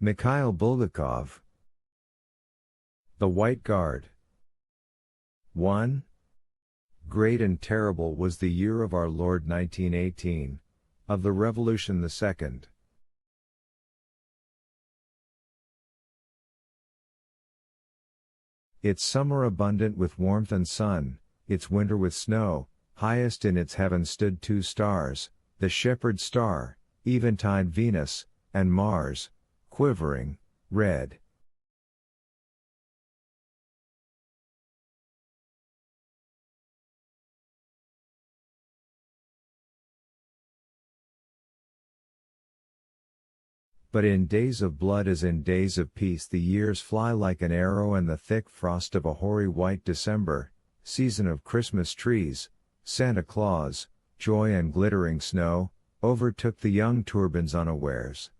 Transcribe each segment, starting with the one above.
Mikhail Bulgakov. The White Guard. 1. Great and terrible was the year of our Lord 1918, of the Revolution the Second. Its summer abundant with warmth and sun, its winter with snow, highest in its heaven stood two stars, the shepherd star, eventide Venus, and Mars, quivering, red. But in days of blood as in days of peace the years fly like an arrow, and the thick frost of a hoary white December, season of Christmas trees, Santa Claus, joy and glittering snow, overtook the young turbans unawares.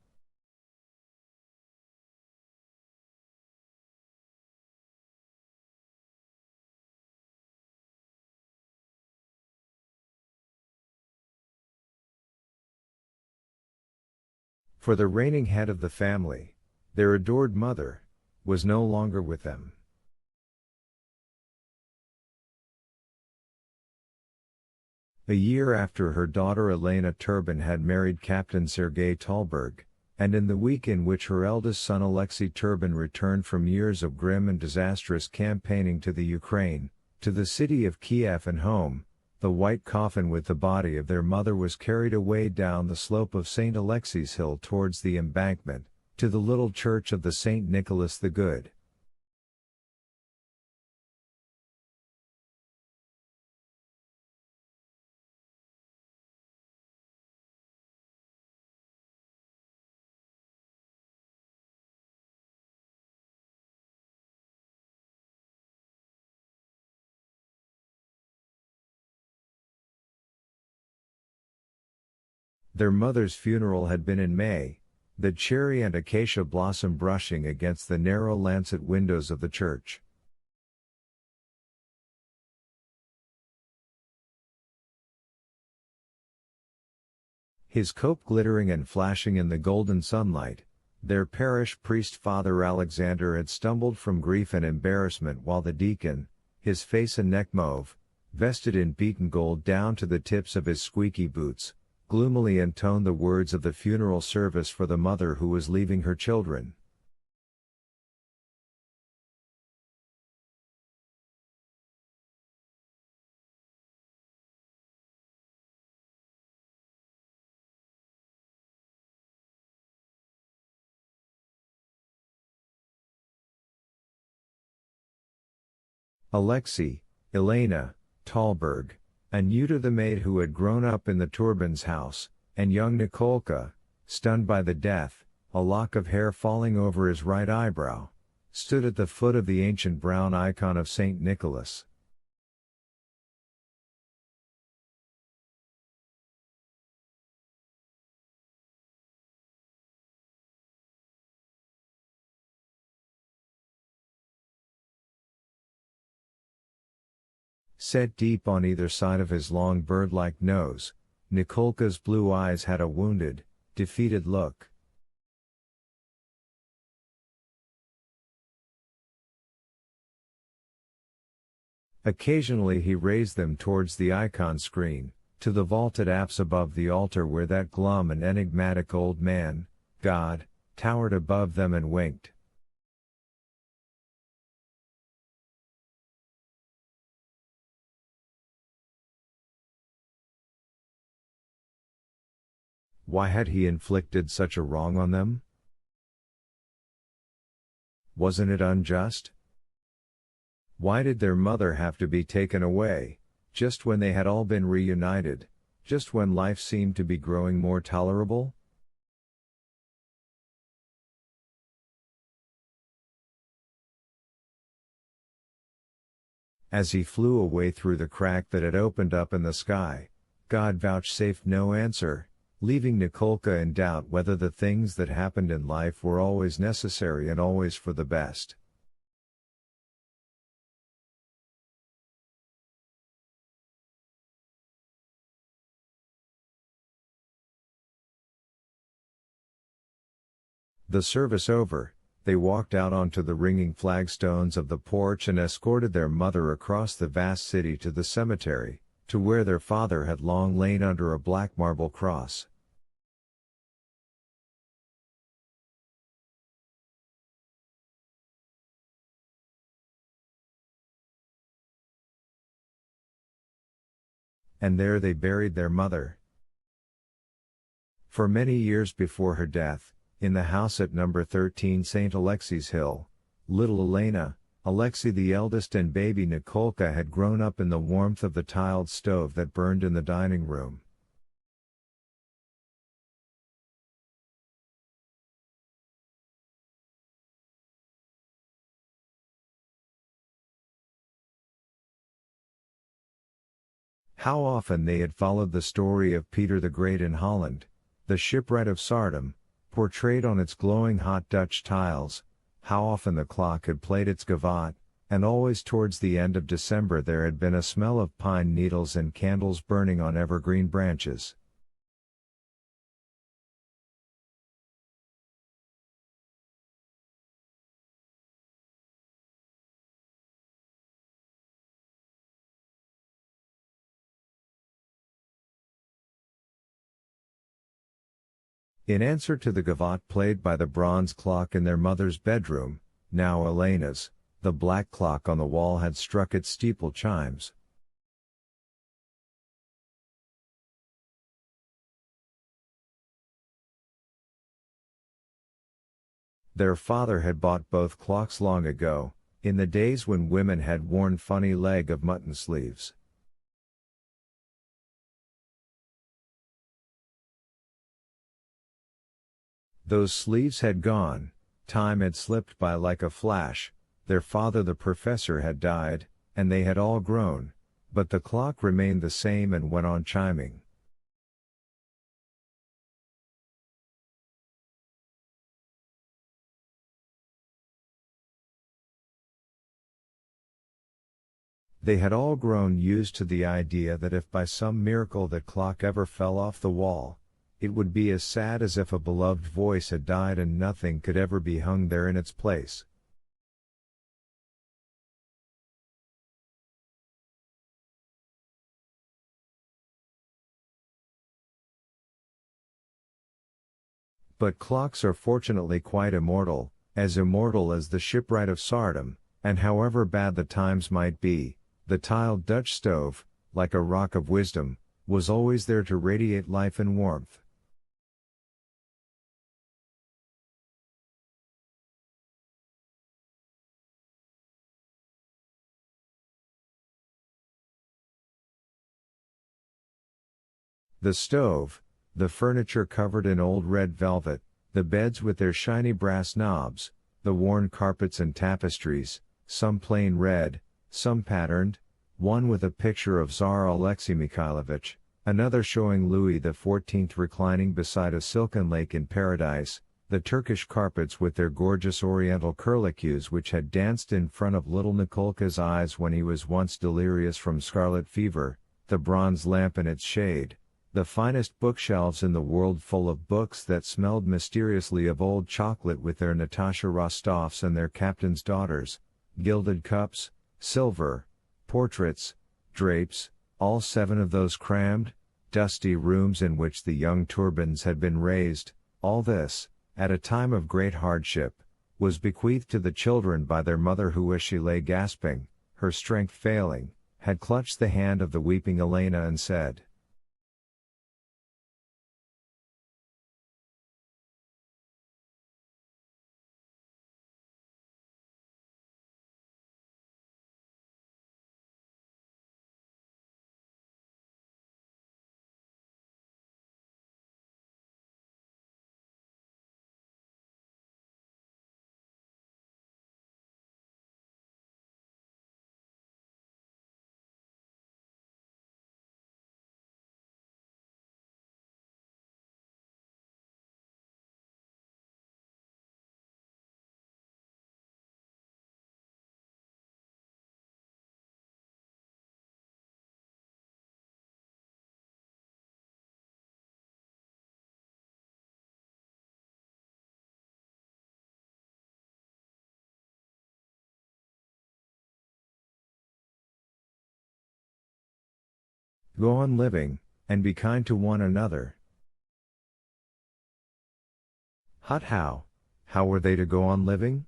For the reigning head of the family, their adored mother, was no longer with them. A year after her daughter Elena Turban had married Captain Sergei Talberg, and in the week in which her eldest son Alexei Turban returned from years of grim and disastrous campaigning to the Ukraine, to the city of Kiev and home, the white coffin with the body of their mother was carried away down the slope of St. Alexei's Hill towards the embankment, to the little church of the St. Nicholas the Good. Their mother's funeral had been in May, the cherry and acacia blossom brushing against the narrow lancet windows of the church. His cope glittering and flashing in the golden sunlight, their parish priest Father Alexander had stumbled from grief and embarrassment, while the deacon, his face and neck mauve, vested in beaten gold down to the tips of his squeaky boots, gloomily intoned the words of the funeral service for the mother who was leaving her children. Alexei, Elena, Talberg, Anyuta the maid who had grown up in the Turban's house, and young Nikolka, stunned by the death, a lock of hair falling over his right eyebrow, stood at the foot of the ancient brown icon of St. Nicholas. Set deep on either side of his long bird-like nose, Nikolka's blue eyes had a wounded, defeated look. Occasionally he raised them towards the icon screen, to the vaulted apse above the altar where that glum and enigmatic old man, God, towered above them and winked. Why had he inflicted such a wrong on them? Wasn't it unjust? Why did their mother have to be taken away, just when they had all been reunited, just when life seemed to be growing more tolerable? As he flew away through the crack that had opened up in the sky, God vouchsafed no answer, leaving Nikolka in doubt whether the things that happened in life were always necessary and always for the best. The service over, they walked out onto the ringing flagstones of the porch and escorted their mother across the vast city to the cemetery, to where their father had long lain under a black marble cross. And there they buried their mother. For many years before her death, in the house at number 13 St. Alexei's Hill, little Elena, Alexei the eldest and baby Nikolka had grown up in the warmth of the tiled stove that burned in the dining room. How often they had followed the story of Peter the Great in Holland, the shipwright of Saardam, portrayed on its glowing hot Dutch tiles. How often the clock had played its gavotte, and always towards the end of December there had been a smell of pine needles and candles burning on evergreen branches. In answer to the gavotte played by the bronze clock in their mother's bedroom, now Elena's, the black clock on the wall had struck its steeple chimes. Their father had bought both clocks long ago, in the days when women had worn funny leg of mutton sleeves. Those sleeves had gone, time had slipped by like a flash, their father the professor had died, and they had all grown, but the clock remained the same and went on chiming. They had all grown used to the idea that if by some miracle that clock ever fell off the wall, it would be as sad as if a beloved voice had died and nothing could ever be hung there in its place. But clocks are fortunately quite immortal as the shipwright of Saardam, and however bad the times might be, the tiled Dutch stove, like a rock of wisdom, was always there to radiate life and warmth. The stove, the furniture covered in old red velvet, the beds with their shiny brass knobs, the worn carpets and tapestries, some plain red, some patterned, one with a picture of Tsar Alexei Mikhailovich, another showing Louis XIV reclining beside a silken lake in paradise, the Turkish carpets with their gorgeous oriental curlicues which had danced in front of little Nikolka's eyes when he was once delirious from scarlet fever, the bronze lamp in its shade, the finest bookshelves in the world full of books that smelled mysteriously of old chocolate with their Natasha Rostovs and their captain's daughters, gilded cups, silver, portraits, drapes, all 7 of those crammed, dusty rooms in which the young turbans had been raised, all this, at a time of great hardship, was bequeathed to the children by their mother who as she lay gasping, her strength failing, had clutched the hand of the weeping Elena and said, Go on living, and be kind to one another. Hut how? How were they to go on living?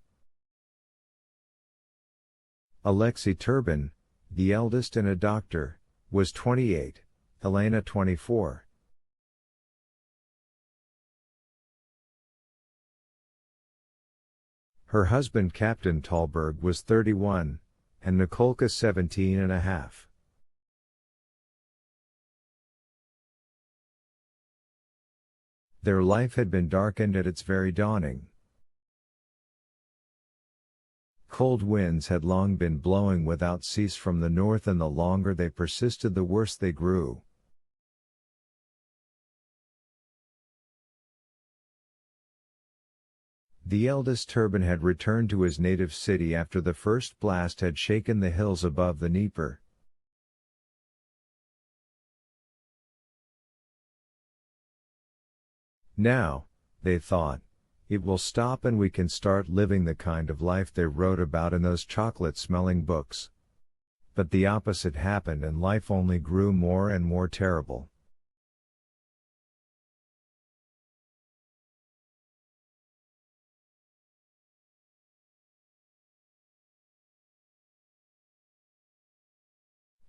Alexei Turbin, the eldest and a doctor, was 28, Elena 24. Her husband Captain Talberg was 31, and Nikolka 17 and a half. Their life had been darkened at its very dawning. Cold winds had long been blowing without cease from the north, and the longer they persisted the worse they grew. The eldest Turbin had returned to his native city after the first blast had shaken the hills above the Dnieper. Now, they thought, it will stop and we can start living the kind of life they wrote about in those chocolate-smelling books. But the opposite happened, and life only grew more and more terrible.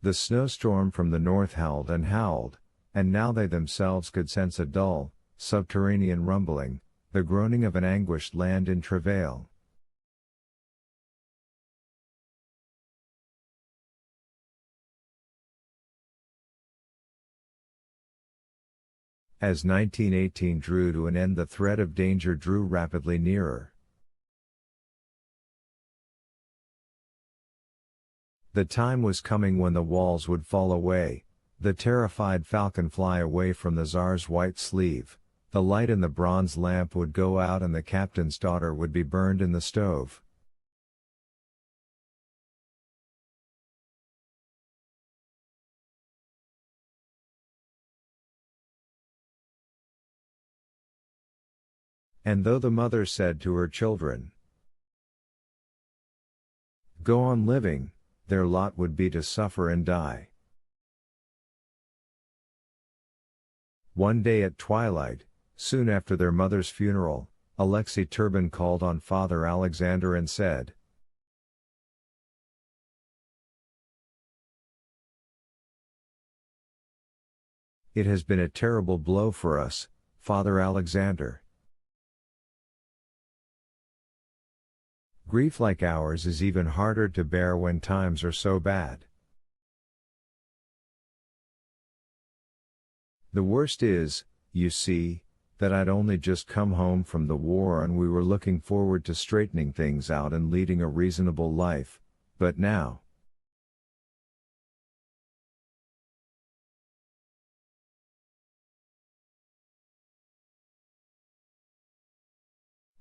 The snowstorm from the north howled and howled, and now they themselves could sense a dull, subterranean rumbling, the groaning of an anguished land in travail. As 1918 drew to an end, the threat of danger drew rapidly nearer. The time was coming when the walls would fall away, the terrified falcon fly away from the Tsar's white sleeve, the light in the bronze lamp would go out, and the captain's daughter would be burned in the stove. And though the mother said to her children, "Go on living," their lot would be to suffer and die. One day at twilight, soon after their mother's funeral, Alexei Turbin called on Father Alexander and said, "It has been a terrible blow for us, Father Alexander. Grief like ours is even harder to bear when times are so bad. The worst is, you see, that I'd only just come home from the war and we were looking forward to straightening things out and leading a reasonable life, but now."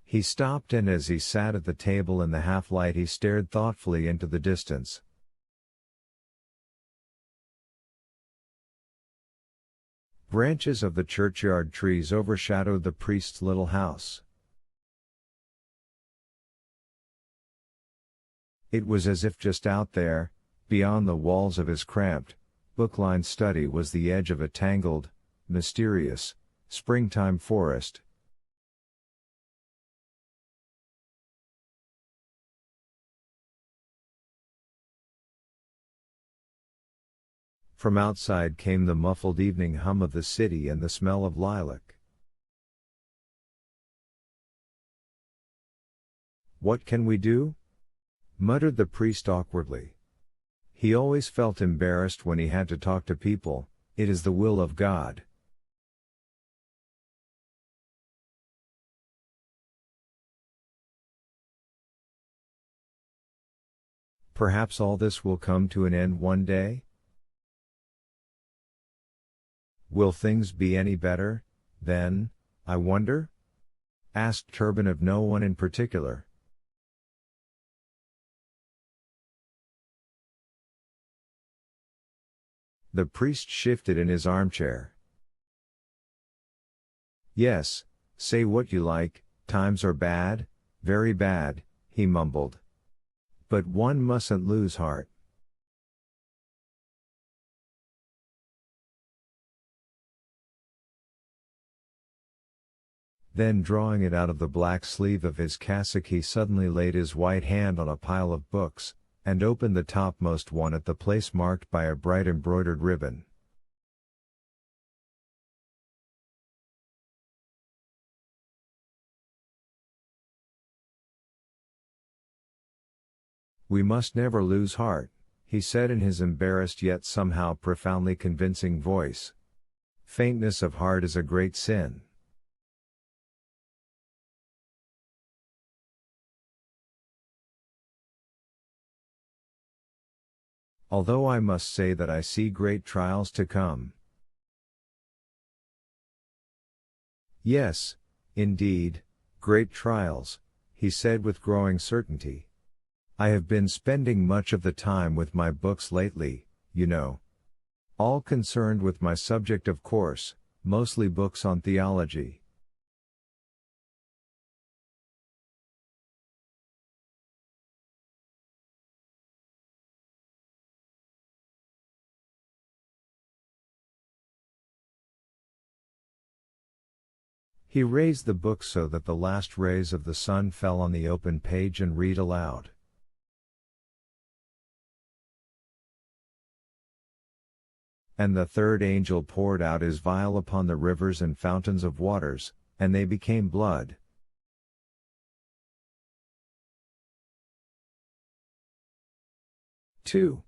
He stopped, and as he sat at the table in the half-light he stared thoughtfully into the distance. Branches of the churchyard trees overshadowed the priest's little house. It was as if just out there, beyond the walls of his cramped, book-lined study, was the edge of a tangled, mysterious, springtime forest. From outside came the muffled evening hum of the city and the smell of lilac. "What can we do?" muttered the priest awkwardly. He always felt embarrassed when he had to talk to people. "It is the will of God." Perhaps all this will come to an end one day? Will things be any better, then, I wonder? Asked Turbin of no one in particular. The priest shifted in his armchair. "Yes, say what you like, times are bad, very bad," he mumbled. "But one mustn't lose heart." Then drawing it out of the black sleeve of his cassock, he suddenly laid his white hand on a pile of books, and opened the topmost one at the place marked by a bright embroidered ribbon. "We must never lose heart," he said in his embarrassed yet somehow profoundly convincing voice. "Faintness of heart is a great sin." "Although I must say that I see great trials to come." "Yes, indeed, great trials," he said with growing certainty. "I have been spending much of the time with my books lately, you know. All concerned with my subject, of course, mostly books on theology." He raised the book so that the last rays of the sun fell on the open page and read aloud. "And the third angel poured out his vial upon the rivers and fountains of waters, and they became blood." 2.